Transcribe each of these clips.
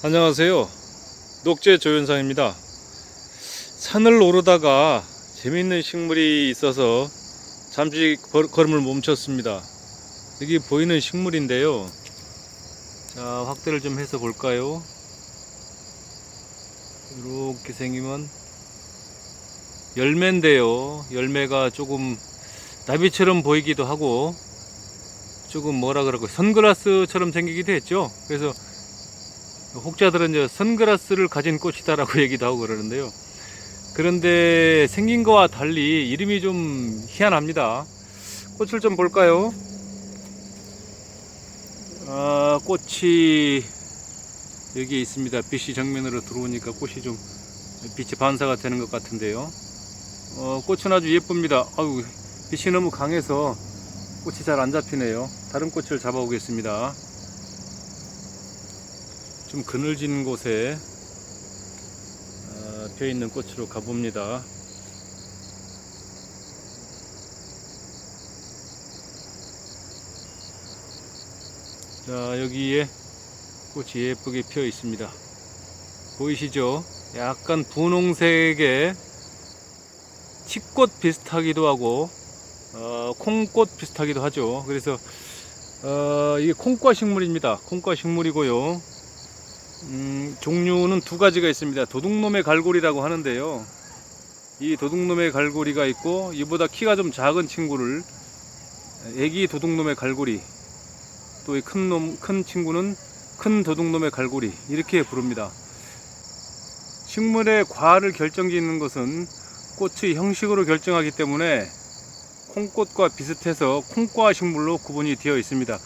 안녕하세요. 녹제 조현상입니다. 산을 오르다가 재밌는 식물이 있어서 잠시 걸음을 멈췄습니다. 여기 보이는 식물인데요. 자, 확대를 좀 해서 볼까요? 이렇게 생기면 열매인데요. 열매가 조금 나비처럼 보이기도 하고 조금 뭐라 그럴까 선글라스처럼 생기기도 했죠. 그래서 혹자들은 이제 선글라스를 가진 꽃이다라고 얘기도 하고 그러는데요. 그런데 생긴 거와 달리 이름이 좀 희한합니다. 꽃을 좀 볼까요? 꽃이 여기 있습니다. 빛이 정면으로 들어오니까 꽃이 좀 빛이 반사가 되는 것 같은데요. 꽃은 아주 예쁩니다. 아유, 빛이 너무 강해서 꽃이 잘 안 잡히네요. 다른 꽃을 잡아오겠습니다. 좀 그늘진 곳에 펴있는 꽃으로 가봅니다. 자, 여기에 꽃이 예쁘게 피어 있습니다. 보이시죠? 약간 분홍색의 칡꽃 비슷하기도 하고 콩꽃 비슷하기도 하죠. 그래서 이게 콩과 식물입니다. 콩과 식물이고요. 종류는 두 가지가 있습니다. 도둑놈의 갈고리라고 하는데요. 이 도둑놈의 갈고리가 있고, 이보다 키가 좀 작은 친구를 애기 도둑놈의 갈고리, 또 이 큰 친구는 큰 도둑놈의 갈고리, 이렇게 부릅니다. 식물의 과를 결정짓는 것은 꽃의 형식으로 결정하기 때문에 콩꽃과 비슷해서 콩과 식물로 구분이 되어 있습니다.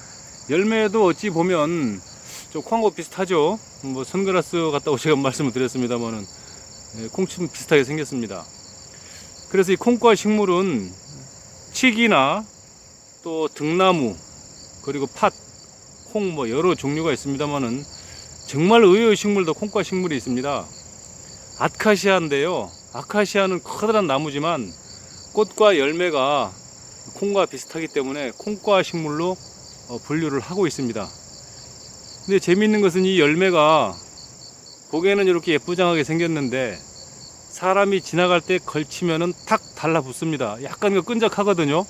열매도 어찌 보면 좀 콩하고 비슷하죠. 뭐 선글라스 같다고 제가 말씀을 드렸습니다만은 콩처럼 비슷하게 생겼습니다. 그래서 이 콩과 식물은 칡이나 또 등나무 그리고 팥, 콩 뭐 여러 종류가 있습니다만은 정말 의외의 식물도 콩과 식물이 있습니다. 아카시아인데요. 아카시아는 커다란 나무지만 꽃과 열매가 콩과 비슷하기 때문에 콩과 식물로 분류를 하고 있습니다. 근데 재미있는 것은 이 열매가 보기에는 이렇게 예쁘장하게 생겼는데 사람이 지나갈 때 걸치면은 탁 달라붙습니다. 약간 끈적하거든요.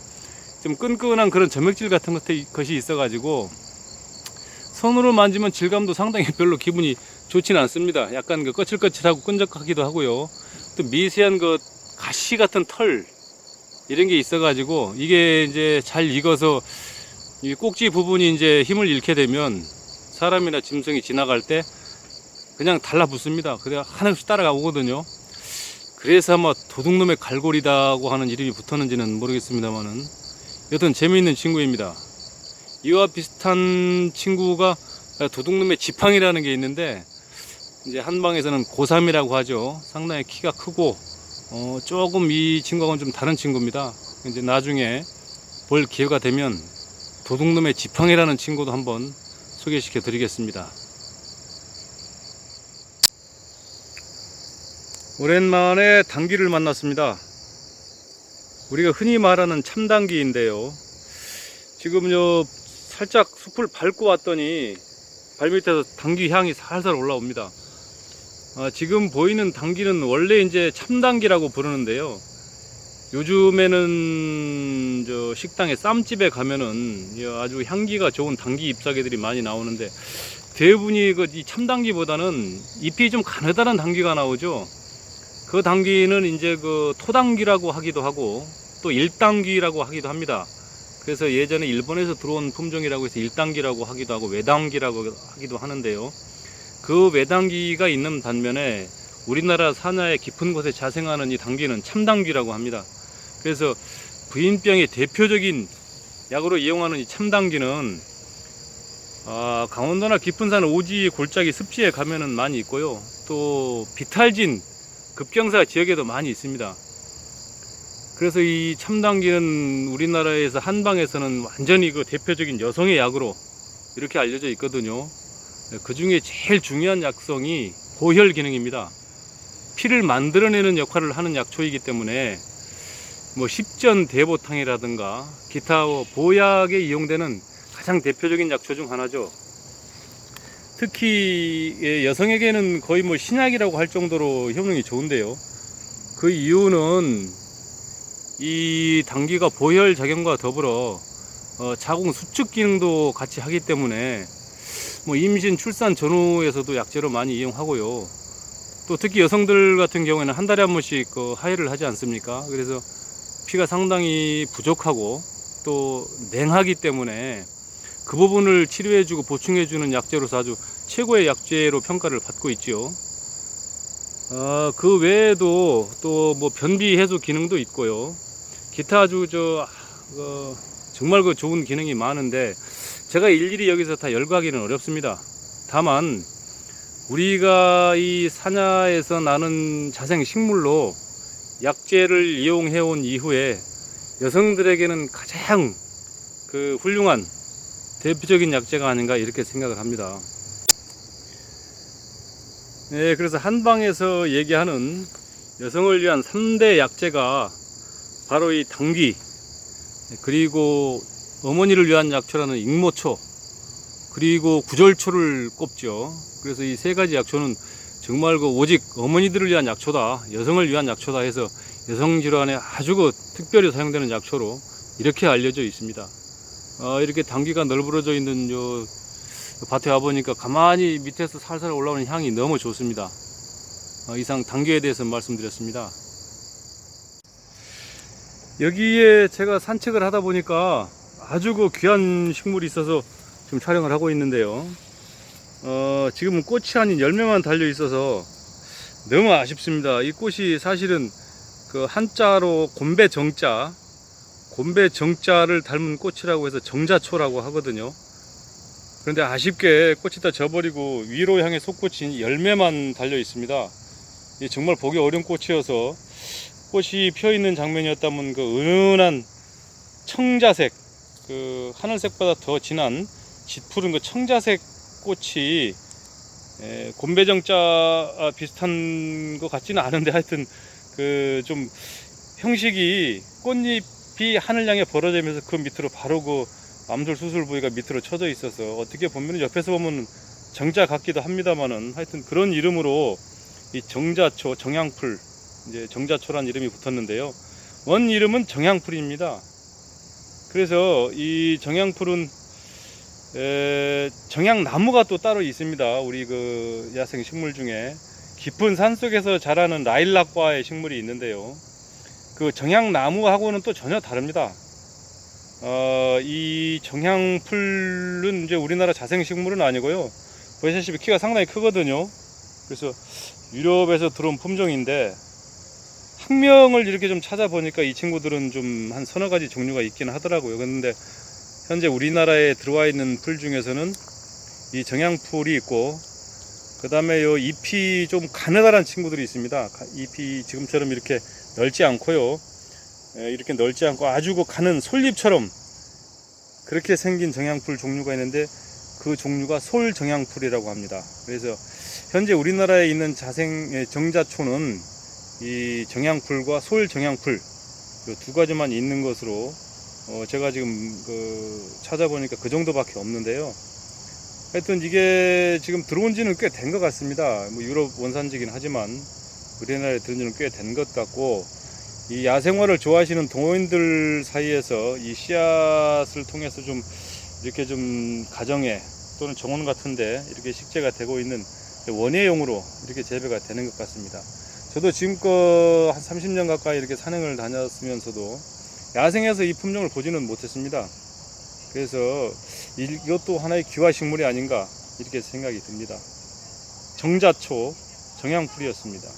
좀 끈끈한 그런 점액질 같은 것이 있어가지고 손으로 만지면 질감도 상당히 별로 기분이 좋지는 않습니다. 약간 거칠거칠하고 끈적하기도 하고요. 또 미세한 가시 같은 털 이런 게 있어가지고 이게 이제 잘 익어서 이 꼭지 부분이 이제 힘을 잃게 되면 사람이나 짐승이 지나갈 때 그냥 달라붙습니다. 그래 하나씩 따라가 오거든요. 그래서 아마 도둑놈의 갈고리다고 하는 이름이 붙었는지는 모르겠습니다만은 여튼 재미있는 친구입니다. 이와 비슷한 친구가 도둑놈의 지팡이라는 게 있는데 이제 한방에서는 고3이라고 하죠. 상당히 키가 크고 조금 이 친구하고는 좀 다른 친구입니다. 이제 나중에 볼 기회가 되면 도둑놈의 지팡이라는 친구도 한번 소개시켜 드리겠습니다. 오랜만에 당귀를 만났습니다. 우리가 흔히 말하는 참당귀인데요. 지금요 살짝 숲을 밟고 왔더니 발밑에서 당귀 향이 살살 올라옵니다. 지금 보이는 당귀는 원래 이제 참당귀라고 부르는데요. 요즘에는 저 식당에 쌈집에 가면은 아주 향기가 좋은 당귀 잎사귀들이 많이 나오는데 대부분이 이 참당귀보다는 잎이 좀 가느다란 당귀가 나오죠. 그 당귀는 이제 토당귀라고 하기도 하고 또 일당귀라고 하기도 합니다. 그래서 예전에 일본에서 들어온 품종이라고 해서 일당귀라고 하기도 하고 외당귀라고 하기도 하는데요. 그 외당귀가 있는 반면에 우리나라 산야의 깊은 곳에 자생하는 이 당귀는 참당귀라고 합니다. 그래서 부인병의 대표적인 약으로 이용하는 이 참당귀는 강원도나 깊은 산 오지, 골짜기, 습지에 가면은 많이 있고요. 또 비탈진, 급경사 지역에도 많이 있습니다. 그래서 이 참당귀는 우리나라에서 한방에서는 완전히 대표적인 여성의 약으로 이렇게 알려져 있거든요. 그 중에 제일 중요한 약성이 고혈 기능입니다. 피를 만들어내는 역할을 하는 약초이기 때문에 뭐 십전대보탕이라든가 기타 보약에 이용되는 가장 대표적인 약초 중 하나죠. 특히 여성에게는 거의 뭐 신약이라고 할 정도로 효능이 좋은데요. 그 이유는 이 당귀가 보혈 작용과 더불어 자궁 수축 기능도 같이 하기 때문에 뭐 임신 출산 전후에서도 약재로 많이 이용하고요. 또 특히 여성들 같은 경우에는 한 달에 한 번씩 하혈을 하지 않습니까? 그래서 피가 상당히 부족하고 또 냉하기 때문에 그 부분을 치료해주고 보충해주는 약재로서 아주 최고의 약재로 평가를 받고 있지요. 그 외에도 또 뭐 변비 해소 기능도 있고요. 기타 아주 정말 그 좋은 기능이 많은데 제가 일일이 여기서 다 열거하기는 어렵습니다. 다만 우리가 이 산야에서 나는 자생 식물로 약재를 이용해 온 이후에 여성들에게는 가장 그 훌륭한 대표적인 약재가 아닌가 이렇게 생각을 합니다. 네, 그래서 한방에서 얘기하는 여성을 위한 3대 약재가 바로 이 당귀, 그리고 어머니를 위한 약초라는 익모초, 그리고 구절초를 꼽죠. 그래서 이 세 가지 약초는 정말 그 오직 어머니들을 위한 약초다, 여성을 위한 약초다 해서 여성 질환에 아주 그 특별히 사용되는 약초로 이렇게 알려져 있습니다. 이렇게 당귀가 널브러져 있는 요 밭에 와보니까 가만히 밑에서 살살 올라오는 향이 너무 좋습니다. 이상 당귀에 대해서 말씀드렸습니다. 여기에 제가 산책을 하다 보니까 아주 그 귀한 식물이 있어서 지금 촬영을 하고 있는데요. 지금은 꽃이 아닌 열매만 달려 있어서 너무 아쉽습니다. 이 꽃이 사실은 그 한자로 곤배정자를 닮은 꽃이라고 해서 정자초라고 하거든요. 그런데 아쉽게 꽃이 다 져버리고 위로 향해 솟구친 열매만 달려 있습니다. 정말 보기 어려운 꽃이어서 꽃이 펴 있는 장면이었다면 그 은은한 청자색, 그 하늘색보다 더 진한 짙푸른 그 청자색 꽃이 곤배정자 비슷한 것 같지는 않은데 하여튼 그 좀 형식이 꽃잎이 하늘 향해 벌어지면서 그 밑으로 바로 그 암술 수술 부위가 밑으로 쳐져 있어서 어떻게 보면 옆에서 보면 정자 같기도 합니다만은 하여튼 그런 이름으로 이 정자초, 정향풀, 이제 정자초란 이름이 붙었는데요. 원 이름은 정향풀입니다. 그래서 이 정향풀은 정향나무가 또 따로 있습니다. 우리 그 야생 식물 중에 깊은 산 속에서 자라는 라일락과의 식물이 있는데요. 그 정향나무하고는 또 전혀 다릅니다. 이 정향풀은 이제 우리나라 자생식물은 아니고요. 보시다시피 키가 상당히 크거든요. 그래서 유럽에서 들어온 품종인데 학명을 이렇게 좀 찾아보니까 이 친구들은 좀 한 서너 가지 종류가 있긴 하더라고요. 그런데 현재 우리나라에 들어와 있는 풀 중에서는 이 정향풀이 있고, 그 다음에 요 잎이 좀 가느다란 친구들이 있습니다. 잎이 지금처럼 이렇게 넓지 않고요. 이렇게 넓지 않고 아주 그 가는 솔잎처럼 그렇게 생긴 정향풀 종류가 있는데 그 종류가 솔정향풀이라고 합니다. 그래서 현재 우리나라에 있는 자생 정자초는 이 정향풀과 솔정향풀 이 두 가지만 있는 것으로 제가 지금 찾아보니까 그 정도밖에 없는데요. 하여튼 이게 지금 들어온 지는 꽤 된 것 같습니다. 뭐 유럽 원산지긴 하지만 우리나라에 들어온 지는 꽤 된 것 같고, 이 야생화를 좋아하시는 동호인들 사이에서 이 씨앗을 통해서 좀 이렇게 좀 가정에 또는 정원 같은데 이렇게 식재가 되고 있는 원예용으로 이렇게 재배가 되는 것 같습니다. 저도 지금껏 한 30년 가까이 이렇게 산행을 다녔으면서도 야생에서 이 품종을 보지는 못했습니다. 그래서 이것도 하나의 귀화식물이 아닌가 이렇게 생각이 듭니다. 정자초, 정향풀이었습니다.